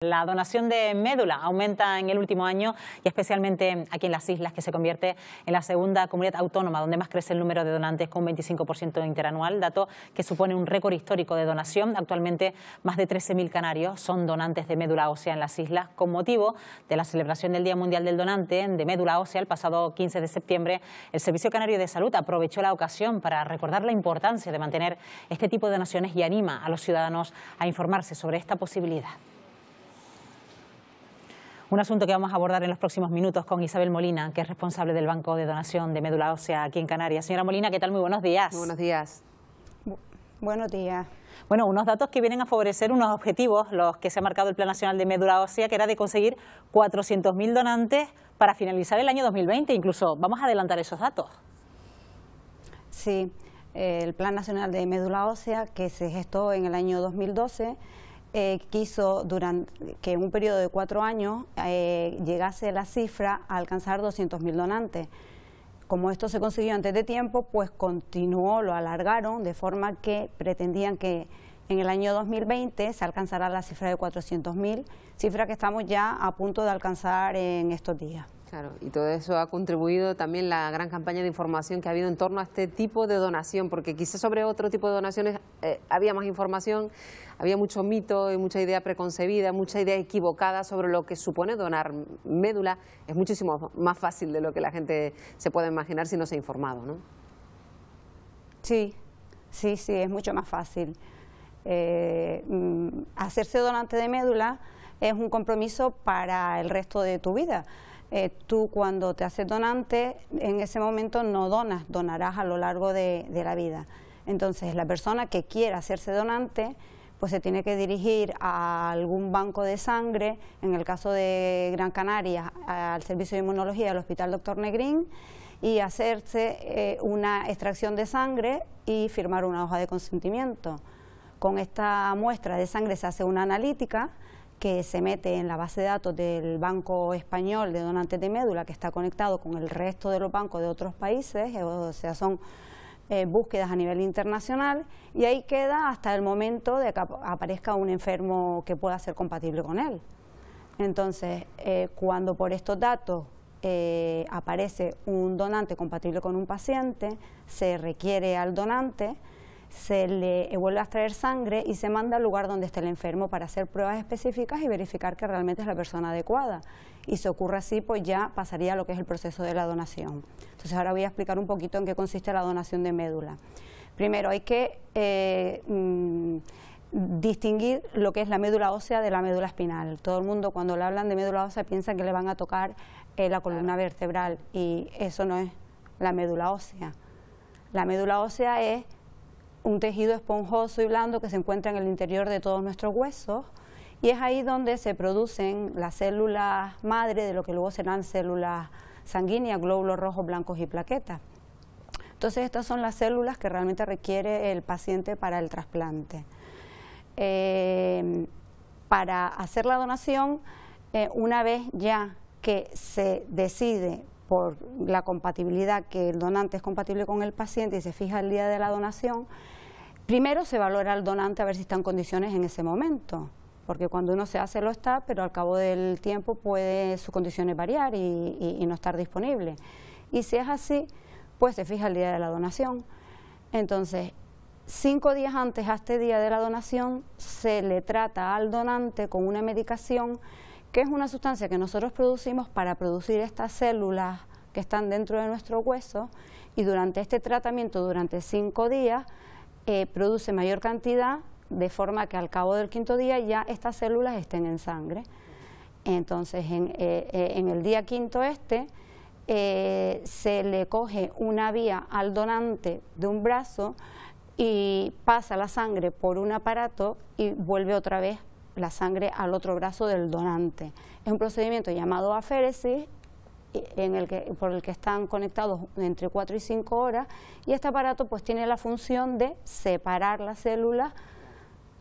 La donación de médula aumenta en el último año y especialmente aquí en las islas, que se convierte en la segunda comunidad autónoma donde más crece el número de donantes, con un 25% interanual, dato que supone un récord histórico de donación. Actualmente más de 13.000 canarios son donantes de médula ósea en las islas. Con motivo de la celebración del Día Mundial del Donante de Médula Ósea el pasado 15 de septiembre, el Servicio Canario de Salud aprovechó la ocasión para recordar la importancia de mantener este tipo de donaciones y anima a los ciudadanos a informarse sobre esta posibilidad. Un asunto que vamos a abordar en los próximos minutos con Isabel Molina, que es responsable del Banco de Donación de Médula Ósea aquí en Canarias. Señora Molina, ¿qué tal? Muy buenos días. Muy buenos días. Buenos días. Bueno, unos datos que vienen a favorecer unos objetivos, los que se ha marcado el Plan Nacional de Médula Ósea, que era de conseguir 400.000 donantes para finalizar el año 2020. Incluso vamos a adelantar esos datos. Sí, el Plan Nacional de Médula Ósea, que se gestó en el año 2012, quiso que en un periodo de 4 años llegase la cifra a alcanzar 200.000 donantes. Como esto se consiguió antes de tiempo, pues continuó, lo alargaron, de forma que pretendían que en el año 2020 se alcanzará la cifra de 400.000, cifra que estamos ya a punto de alcanzar en estos días. Claro, y todo eso ha contribuido también la gran campaña de información que ha habido en torno a este tipo de donación, porque quizás sobre otro tipo de donaciones había más información, había mucho mito y mucha idea preconcebida, mucha idea equivocada sobre lo que supone donar médula. Es muchísimo más fácil de lo que la gente se puede imaginar si no se ha informado, ¿no? Sí, es mucho más fácil. Hacerse donante de médula es un compromiso para el resto de tu vida. Tú cuando te haces donante, en ese momento no donas, donarás a lo largo de la vida. Entonces, la persona que quiera hacerse donante, pues se tiene que dirigir a algún banco de sangre, en el caso de Gran Canaria, al Servicio de Inmunología del Hospital Dr. Negrín, y hacerse una extracción de sangre y firmar una hoja de consentimiento. Con esta muestra de sangre se hace una analítica que se mete en la base de datos del Banco Español de Donantes de Médula, que está conectado con el resto de los bancos de otros países, o sea, son búsquedas a nivel internacional, y ahí queda hasta el momento de que aparezca un enfermo que pueda ser compatible con él. Entonces, cuando por estos datos aparece un donante compatible con un paciente, se requiere al donante, se le vuelve a extraer sangre y se manda al lugar donde esté el enfermo para hacer pruebas específicas y verificar que realmente es la persona adecuada. Y si ocurre así, pues ya pasaría a lo que es el proceso de la donación. Entonces ahora voy a explicar un poquito en qué consiste la donación de médula. Primero hay que distinguir lo que es la médula ósea de la médula espinal. Todo el mundo cuando le hablan de médula ósea piensa que le van a tocar la columna vertebral, y eso no es la médula ósea. La médula ósea es un tejido esponjoso y blando que se encuentra en el interior de todos nuestros huesos, y es ahí donde se producen las células madre de lo que luego serán células sanguíneas, glóbulos rojos, blancos y plaquetas. Entonces estas son las células que realmente requiere el paciente para el trasplante. Para hacer la donación, una vez ya que se decide por la compatibilidad, que el donante es compatible con el paciente y se fija el día de la donación, primero se valora al donante a ver si está en condiciones en ese momento, porque cuando uno se hace lo está, pero al cabo del tiempo puede sus condiciones variar y no estar disponible. Y si es así, pues se fija el día de la donación. Entonces, 5 días antes a este día de la donación se le trata al donante con una medicación que es una sustancia que nosotros producimos para producir estas células que están dentro de nuestro hueso, y durante este tratamiento, durante 5 días, produce mayor cantidad, de forma que al cabo del 5.º día ya estas células estén en sangre. Entonces, en el día 5.º se le coge una vía al donante de un brazo y pasa la sangre por un aparato y vuelve otra vez la sangre al otro brazo del donante. Es un procedimiento llamado aféresis, por el que están conectados entre 4 y 5 horas, y este aparato pues tiene la función de separar las células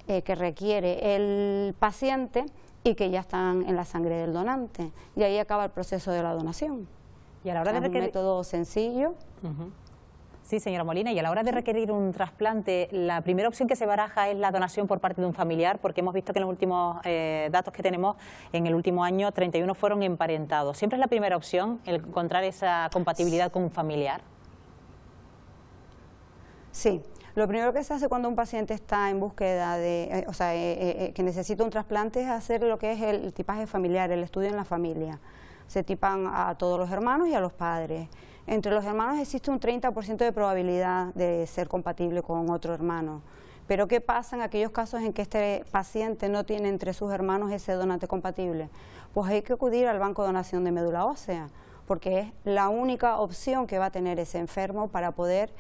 que requiere el paciente y que ya están en la sangre del donante, y ahí acaba el proceso de la donación. Y a la hora de un método sencillo. Sí, señora Molina, y a la hora de requerir un trasplante, la primera opción que se baraja es la donación por parte de un familiar, porque hemos visto que en los últimos datos que tenemos, en el último año, 31 fueron emparentados. ¿Siempre es la primera opción el encontrar esa compatibilidad con un familiar? Sí. Lo primero que se hace cuando un paciente está en búsqueda de, que necesita un trasplante es hacer lo que es el tipaje familiar, el estudio en la familia. Se tipan a todos los hermanos y a los padres. Entre los hermanos existe un 30% de probabilidad de ser compatible con otro hermano. Pero ¿qué pasa en aquellos casos en que este paciente no tiene entre sus hermanos ese donante compatible? Pues hay que acudir al banco de donación de médula ósea, porque es la única opción que va a tener ese enfermo para poder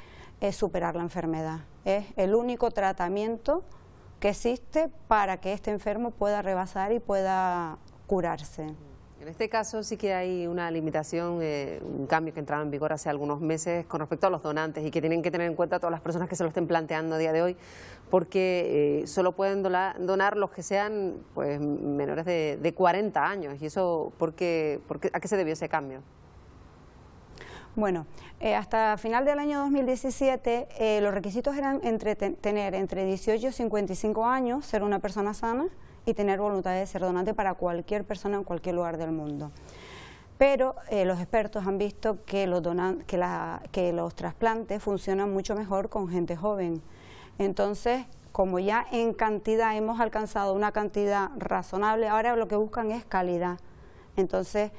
superar la enfermedad. Es el único tratamiento que existe para que este enfermo pueda rebasar y pueda curarse. En este caso sí que hay una limitación, un cambio que entraba en vigor hace algunos meses con respecto a los donantes y que tienen que tener en cuenta todas las personas que se lo estén planteando a día de hoy, porque solo pueden donar los que sean pues menores de 40 años. ¿Y eso a qué se debió ese cambio? Bueno, hasta final del año 2017 los requisitos eran tener entre 18 y 55 años, ser una persona sana y tener voluntad de ser donante para cualquier persona en cualquier lugar del mundo. Pero los expertos han visto que los trasplantes funcionan mucho mejor con gente joven. Entonces, como ya en cantidad hemos alcanzado una cantidad razonable, ahora lo que buscan es calidad. Entonces,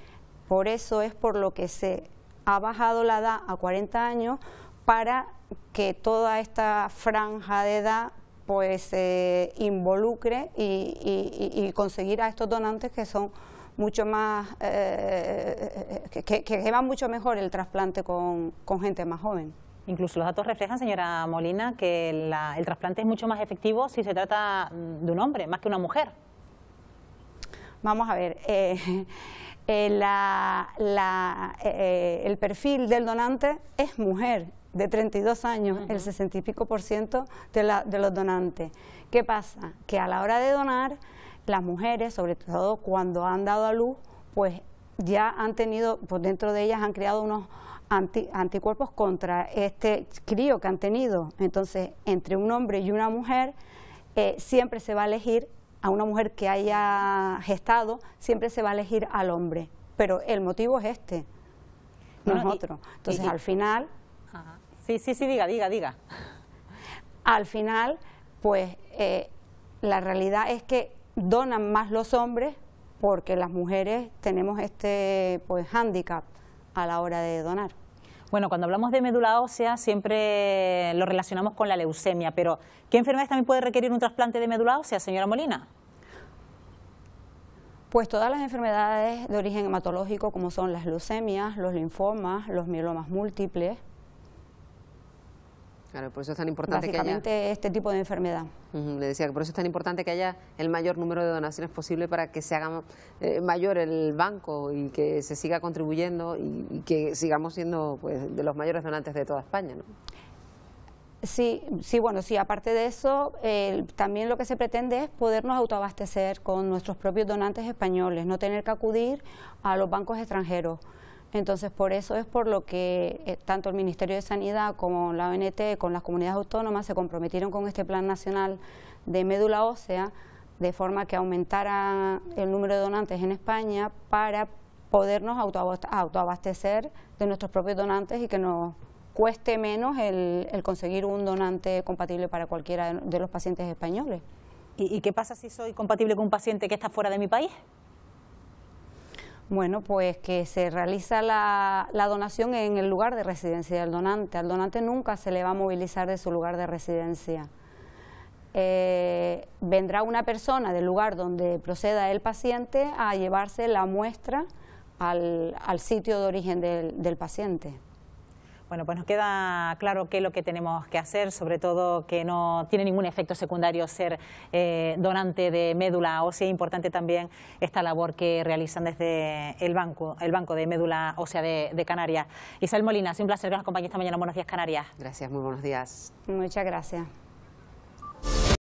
por eso es por lo que se ha bajado la edad a 40 años para que toda esta franja de edad pues se involucre y conseguir a estos donantes que son mucho más, que llevan mucho mejor el trasplante con gente más joven. Incluso los datos reflejan, señora Molina, que el trasplante es mucho más efectivo si se trata de un hombre, más que una mujer. Vamos a ver, el perfil del donante es mujer, de 32 años, el 60 y pico % de los donantes. ¿Qué pasa? Que a la hora de donar, las mujeres, sobre todo cuando han dado a luz, pues ya han tenido, pues dentro de ellas han creado unos anticuerpos contra este crío que han tenido. Entonces, entre un hombre y una mujer, siempre se va a elegir a una mujer que haya gestado, siempre se va a elegir al hombre. Pero el motivo es este, no es otro. Entonces, al final... Ajá. Sí, diga. Al final, pues, la realidad es que donan más los hombres porque las mujeres tenemos este, pues, hándicap a la hora de donar. Bueno, cuando hablamos de médula ósea siempre lo relacionamos con la leucemia, pero ¿qué enfermedades también puede requerir un trasplante de médula ósea, señora Molina? Pues todas las enfermedades de origen hematológico, como son las leucemias, los linfomas, los mielomas múltiples. Claro, por eso es tan importante básicamente que haya... este tipo de enfermedad. Le decía que por eso es tan importante que haya el mayor número de donaciones posible para que se haga mayor el banco y que se siga contribuyendo y que sigamos siendo pues de los mayores donantes de toda España, ¿no? Sí, aparte de eso, también lo que se pretende es podernos autoabastecer con nuestros propios donantes españoles, no tener que acudir a los bancos extranjeros. Entonces, por eso es por lo que tanto el Ministerio de Sanidad como la ONT, con las comunidades autónomas, se comprometieron con este Plan Nacional de Médula Ósea, de forma que aumentara el número de donantes en España para podernos autoabastecer de nuestros propios donantes y que nos cueste menos el conseguir un donante compatible para cualquiera de los pacientes españoles. ¿Y qué pasa si soy compatible con un paciente que está fuera de mi país? Bueno, pues que se realiza la donación en el lugar de residencia del donante. Al donante nunca se le va a movilizar de su lugar de residencia. Vendrá una persona del lugar donde proceda el paciente a llevarse la muestra al sitio de origen del paciente. Bueno, pues nos queda claro qué es lo que tenemos que hacer, sobre todo que no tiene ningún efecto secundario ser donante de médula ósea. Importante también esta labor que realizan desde el Banco de Médula Ósea de Canarias. Isabel Molina, ha sido un placer que nos acompañe esta mañana. Buenos días, Canarias. Gracias, muy buenos días. Muchas gracias.